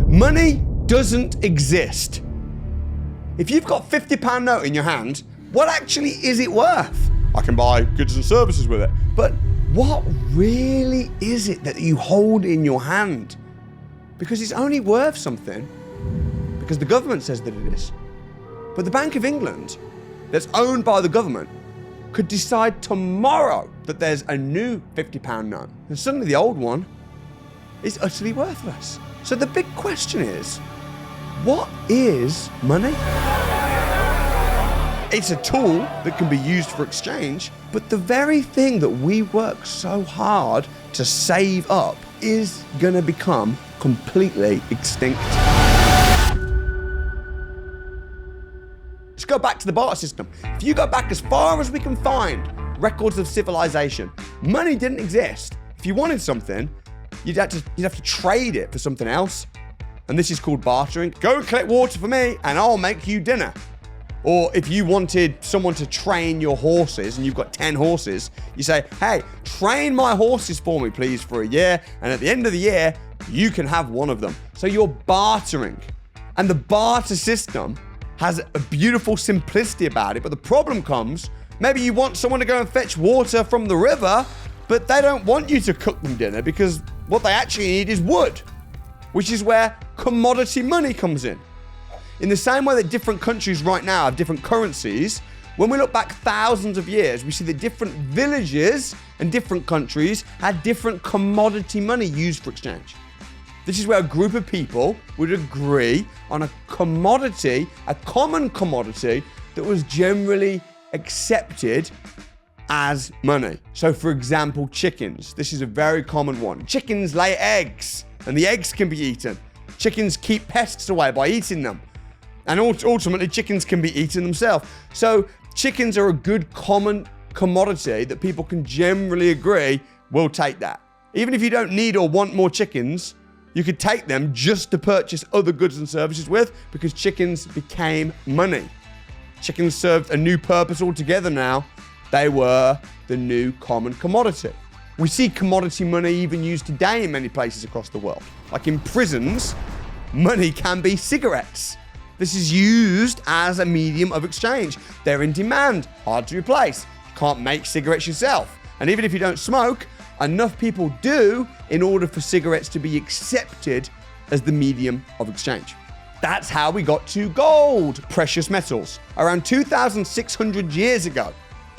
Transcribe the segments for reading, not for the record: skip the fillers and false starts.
Money doesn't exist. If you've got a £50 note in your hand, what actually is it worth? I can buy goods and services with it. But what really is it that you hold in your hand? Because it's only worth something because the government says that it is. But the Bank of England, that's owned by the government, could decide tomorrow that there's a new £50 note. And suddenly the old one is utterly worthless. So the big question is, what is money? It's a tool that can be used for exchange, but the very thing that we work so hard to save up is gonna become completely extinct. Let's go back to the barter system. If you go back as far as we can find records of civilization, money didn't exist. If you wanted something, you'd have to trade it for something else. And this is called bartering. Go and collect water for me and I'll make you dinner. Or if you wanted someone to train your horses and you've got 10 horses, you say, hey, train my horses for me, please, for a year. And at the end of the year, you can have one of them. So you're bartering. And the barter system has a beautiful simplicity about it. But the problem comes, maybe you want someone to go and fetch water from the river, but they don't want you to cook them dinner because what they actually need is wood, which is where commodity money comes in. In the same way that different countries right now have different currencies, when we look back thousands of years, we see that different villages and different countries had different commodity money used for exchange. This is where a group of people would agree on a commodity, a common commodity that was generally accepted as money. So for example, chickens. This is a very common one. Chickens lay eggs and the eggs can be eaten. Chickens keep pests away by eating them. And ultimately, chickens can be eaten themselves. So chickens are a good common commodity that people can generally agree, we'll take that. Even if you don't need or want more chickens, you could take them just to purchase other goods and services with because chickens became money. Chickens served a new purpose altogether now. They were the new common commodity. We see commodity money even used today in many places across the world. Like in prisons, money can be cigarettes. This is used as a medium of exchange. They're in demand, hard to replace. You can't make cigarettes yourself. And even if you don't smoke, enough people do in order for cigarettes to be accepted as the medium of exchange. That's how we got to gold, precious metals. Around 2,600 years ago,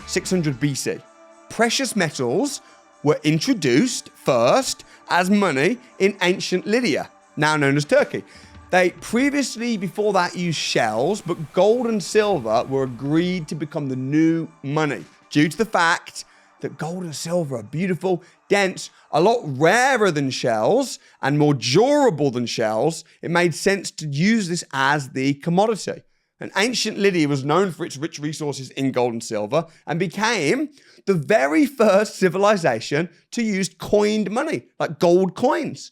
600 BC, precious metals were introduced first as money in ancient Lydia, now known as Turkey. They previously, before that, used shells, but gold and silver were agreed to become the new money due to the fact that gold and silver are beautiful, dense, a lot rarer than shells and more durable than shells. It made sense to use this as the commodity. And ancient Lydia was known for its rich resources in gold and silver and became the very first civilization to use coined money, like gold coins.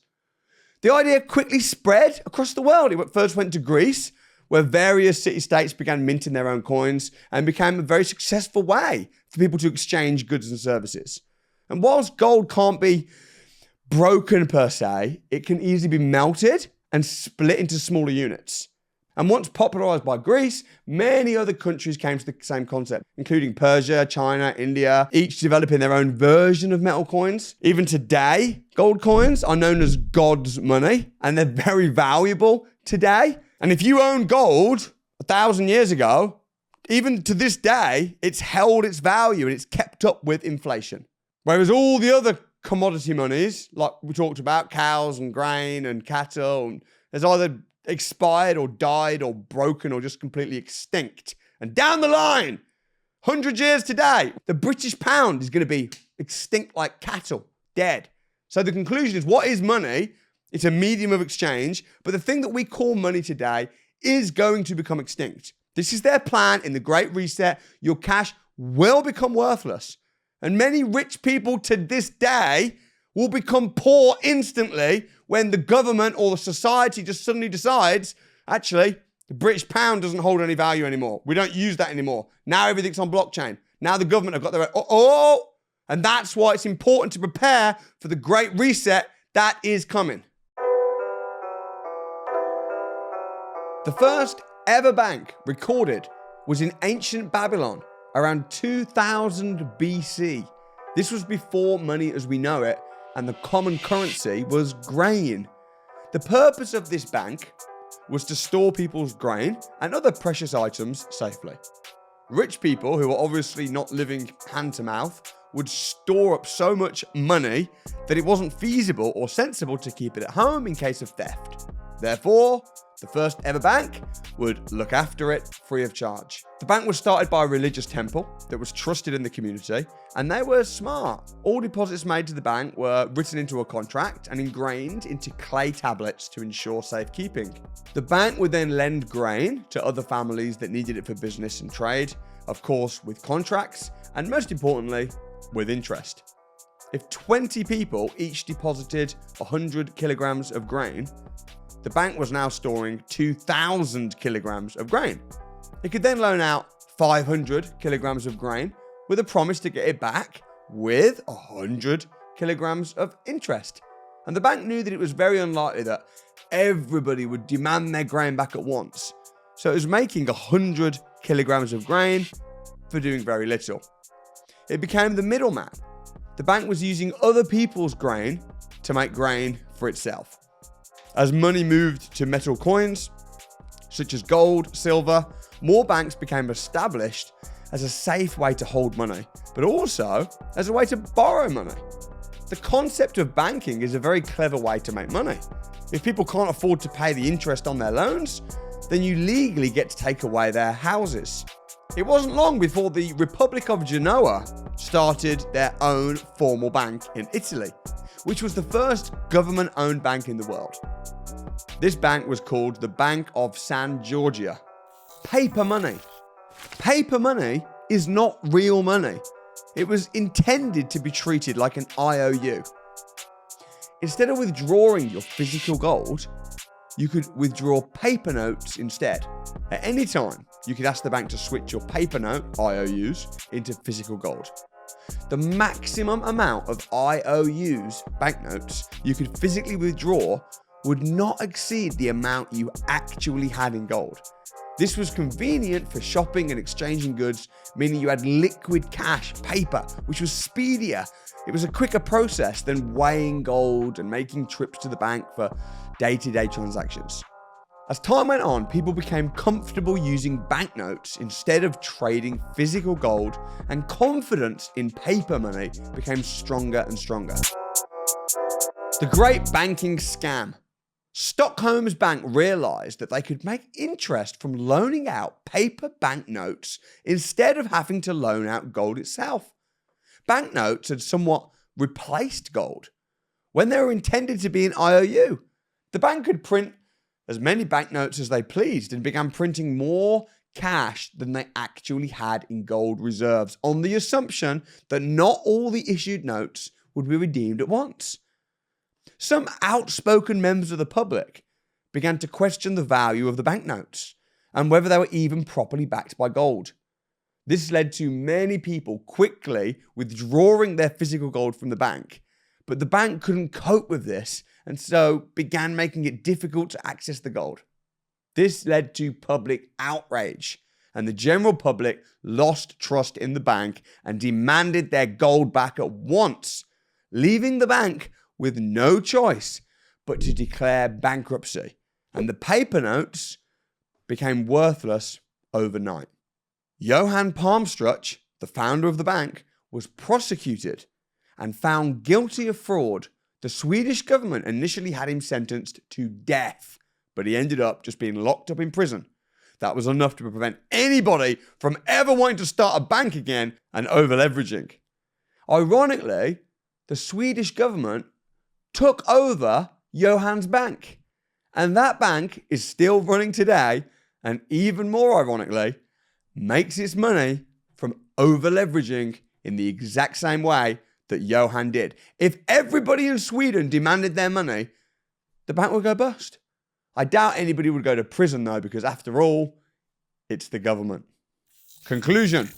The idea quickly spread across the world. It first went to Greece, where various city-states began minting their own coins and became a very successful way for people to exchange goods and services. And whilst gold can't be broken per se, it can easily be melted and split into smaller units. And once popularized by Greece, many other countries came to the same concept, including Persia, China, India, each developing their own version of metal coins. Even today, gold coins are known as God's money, and they're very valuable today. And if you own gold 1,000 years ago, even to this day, it's held its value and it's kept up with inflation. Whereas all the other commodity monies, like we talked about, cows and grain and cattle, there's either expired or died or broken or just completely extinct. And down the line, 100 years today, the British pound is going to be extinct like cattle, dead. So the conclusion is, what is money? It's a medium of exchange, but the thing that we call money today is going to become extinct. This is their plan in the Great Reset. Your cash will become worthless. And many rich people to this day will become poor instantly when the government or the society just suddenly decides, actually, the British pound doesn't hold any value anymore. We don't use that anymore. Now everything's on blockchain. Now the government have got their and that's why it's important to prepare for the Great Reset that is coming. The first ever bank recorded was in ancient Babylon around 2000 BC. This was before money as we know it, and the common currency was grain. The purpose of this bank was to store people's grain and other precious items safely. Rich people, who were obviously not living hand to mouth, would store up so much money that it wasn't feasible or sensible to keep it at home in case of theft. Therefore, the first ever bank would look after it free of charge. The bank was started by a religious temple that was trusted in the community, and they were smart. All deposits made to the bank were written into a contract and ingrained into clay tablets to ensure safekeeping. The bank would then lend grain to other families that needed it for business and trade, of course with contracts, and most importantly, with interest. If 20 people each deposited 100 kilograms of grain, the bank was now storing 2,000 kilograms of grain. It could then loan out 500 kilograms of grain with a promise to get it back with 100 kilograms of interest. And the bank knew that it was very unlikely that everybody would demand their grain back at once. So it was making 100 kilograms of grain for doing very little. It became the middleman. The bank was using other people's grain to make grain for itself. As money moved to metal coins, such as gold, silver, more banks became established as a safe way to hold money, but also as a way to borrow money. The concept of banking is a very clever way to make money. If people can't afford to pay the interest on their loans, then you legally get to take away their houses. It wasn't long before the Republic of Genoa started their own formal bank in Italy, which was the first government-owned bank in the world. This bank was called the Bank of San Giorgio. Paper money. Paper money is not real money. It was intended to be treated like an IOU. Instead of withdrawing your physical gold, you could withdraw paper notes instead. At any time, you could ask the bank to switch your paper note, IOUs, into physical gold. The maximum amount of IOUs, banknotes, you could physically withdraw would not exceed the amount you actually had in gold. This was convenient for shopping and exchanging goods, meaning you had liquid cash, paper, which was speedier. It was a quicker process than weighing gold and making trips to the bank for day-to-day transactions. As time went on, people became comfortable using banknotes instead of trading physical gold, and confidence in paper money became stronger and stronger. The Great Banking Scam. Stockholm's bank realized that they could make interest from loaning out paper banknotes instead of having to loan out gold itself. Banknotes had somewhat replaced gold when they were intended to be an IOU. The bank could print as many banknotes as they pleased and began printing more cash than they actually had in gold reserves, on the assumption that not all the issued notes would be redeemed at once. Some outspoken members of the public began to question the value of the banknotes and whether they were even properly backed by gold. This led to many people quickly withdrawing their physical gold from the bank, but the bank couldn't cope with this and so began making it difficult to access the gold. This led to public outrage, and the general public lost trust in the bank and demanded their gold back at once, leaving the bank with no choice but to declare bankruptcy, and the paper notes became worthless overnight. Johan Palmstruch, the founder of the bank, was prosecuted and found guilty of fraud. The Swedish government initially had him sentenced to death, but he ended up just being locked up in prison. That was enough to prevent anybody from ever wanting to start a bank again and over-leveraging. Ironically, the Swedish government took over Johan's bank, and that bank is still running today, and even more ironically, makes its money from over-leveraging in the exact same way that Johan did. If everybody in Sweden demanded their money, the bank would go bust. I doubt anybody would go to prison though, because after all, it's the government. Conclusion: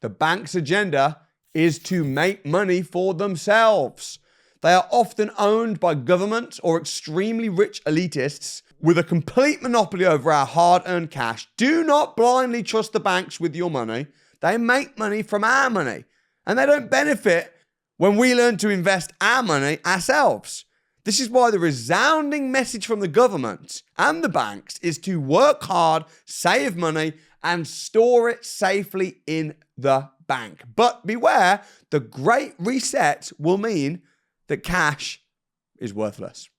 the bank's agenda is to make money for themselves. They are often owned by government or extremely rich elitists with a complete monopoly over our hard-earned cash. Do not blindly trust the banks with your money. They make money from our money, and they don't benefit when we learn to invest our money ourselves. This is why the resounding message from the government and the banks is to work hard, save money, and store it safely in the bank. But beware, the Great Reset will mean that cash is worthless.